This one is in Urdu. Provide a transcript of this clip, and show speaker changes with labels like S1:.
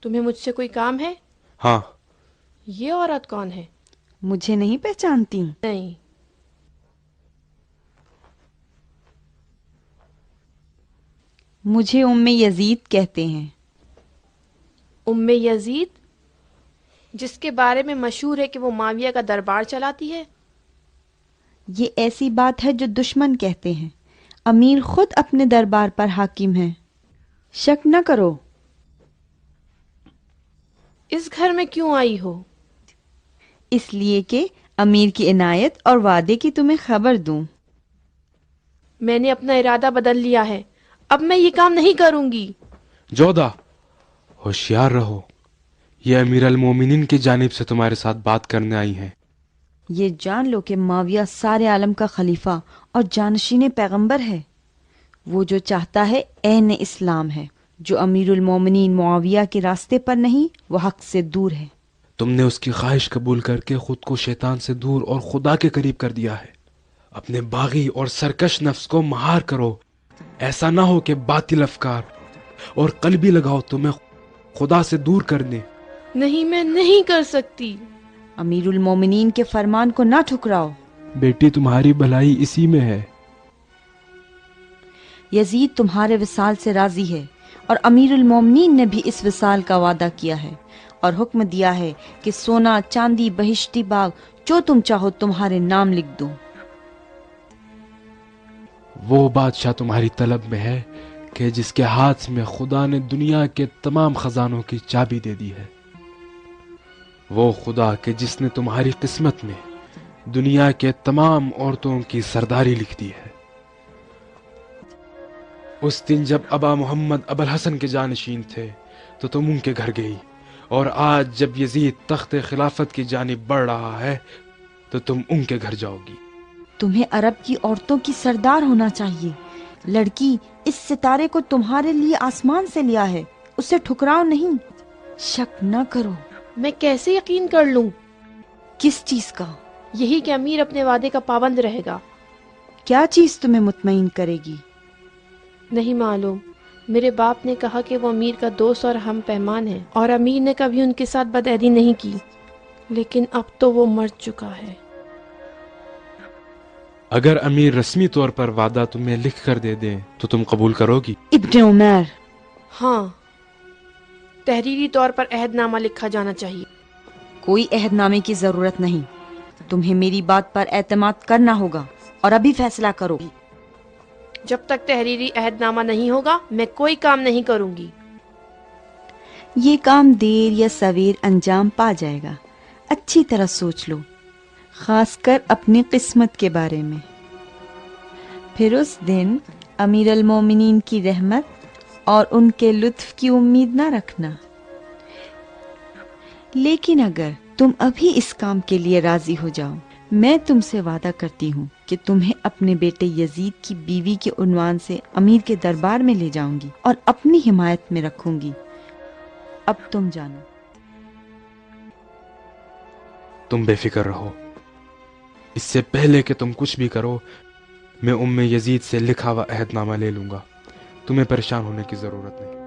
S1: تمہیں مجھ سے کوئی کام ہے؟
S2: ہاں.
S1: یہ عورت کون ہے؟
S3: مجھے نہیں پہچانتی؟
S1: نہیں.
S3: مجھے ام یزید کہتے ہیں۔
S1: ام یزید؟ جس کے بارے میں مشہور ہے کہ وہ معاویہ کا دربار چلاتی ہے؟
S3: یہ ایسی بات ہے جو دشمن کہتے ہیں۔ امیر خود اپنے دربار پر حاکم ہے، شک نہ کرو۔
S1: اس گھر میں کیوں آئی ہو؟
S3: اس لیے کہ امیر کی عنایت اور وعدے کی تمہیں خبر دوں۔
S1: میں نے اپنا ارادہ بدل لیا ہے، اب میں یہ کام نہیں کروں گی۔
S2: جودہ، ہوشیار رہو، یہ امیر المومنین کی جانب سے تمہارے ساتھ بات کرنے آئی ہیں۔
S3: یہ جان لو کہ معاویہ سارے عالم کا خلیفہ اور جانشین پیغمبر ہے۔ وہ جو چاہتا ہے عین اسلام ہے۔ جو امیر المومنین معاویہ کے راستے پر نہیں، وہ حق سے دور ہے۔
S2: تم نے اس کی خواہش قبول کر کے خود کو شیطان سے دور اور خدا کے قریب کر دیا ہے۔ اپنے باغی اور سرکش نفس کو مہار کرو، ایسا نہ ہو کہ باطل افکار اور قلبی لگاؤ تمہیں خدا سے دور کر دیں۔
S1: نہیں، میں نہیں کر سکتی۔
S3: امیر المومنین کے فرمان کو نہ ٹھکراؤ۔
S2: بیٹی، تمہاری بھلائی اسی میں ہے۔
S3: یزید تمہارے وصال سے راضی ہے، اور امیر المومنین نے بھی اس وصال کا وعدہ کیا ہے اور حکم دیا ہے کہ سونا، چاندی، بہشتی باغ جو تم چاہو تمہارے نام لکھ دوں۔
S2: وہ بادشاہ تمہاری طلب میں ہے کہ جس کے ہاتھ میں خدا نے دنیا کے تمام خزانوں کی چابی دے دی ہے۔ وہ خدا کہ جس نے تمہاری قسمت میں دنیا کے تمام عورتوں کی سرداری لکھ دی ہے۔ اس دن جب ابا محمد ابوالحسن کے جانشین تھے تو تم ان کے گھر گئی، اور آج جب یزید تخت خلافت کی جانب بڑھ رہا ہے تو تم ان کے گھر جاؤ گی۔
S3: تمہیں عرب کی عورتوں کی سردار ہونا چاہیے۔ لڑکی، اس ستارے کو تمہارے لیے آسمان سے لیا ہے، اسے ٹھکراؤ نہیں۔ شک نہ کرو۔
S1: میں کیسے یقین کر لوں؟
S3: کس چیز کا؟
S1: یہی کہ امیر اپنے وعدے کا پابند رہے گا۔
S3: کیا چیز تمہیں مطمئن کرے گی؟
S1: نہیں معلوم۔ میرے باپ نے کہا کہ وہ امیر کا دوست اور ہم پیمان ہے، اور امیر نے کبھی ان کے ساتھ بدعہدی نہیں کی، لیکن اب تو وہ مر چکا ہے۔
S2: اگر امیر رسمی طور پر وعدہ تمہیں لکھ کر دے دیں تو تم قبول کرو گی؟
S3: ابن عمر،
S1: ہاں، تحریری طور پر عہد نامہ لکھا جانا چاہیے۔
S3: کوئی عہد نامے کی ضرورت نہیں۔ تمہیں میری بات پر اعتماد کرنا ہوگا، اور ابھی فیصلہ کرو۔
S1: جب تک تحریری عہد نامہ نہیں ہوگا میں کوئی کام نہیں کروں گی۔
S3: یہ کام دیر یا سویر انجام پا جائے گا۔ اچھی طرح سوچ لو، خاص کر اپنی قسمت کے بارے میں۔ پھر اس دن امیر المومنین کی رحمت اور ان کے لطف کی امید نہ رکھنا۔ لیکن اگر تم ابھی اس کام کے لیے راضی ہو جاؤ، میں تم سے وعدہ کرتی ہوں کہ تمہیں اپنے بیٹے یزید کی بیوی کے عنوان سے امیر کے دربار میں لے جاؤں گی اور اپنی حمایت میں رکھوں گی۔ اب تم جانو۔
S2: تم بے فکر رہو، اس سے پہلے کہ تم کچھ بھی کرو میں ام یزید سے لکھا ہوا عہد نامہ لے لوں گا۔ تمہیں پریشان ہونے کی ضرورت نہیں۔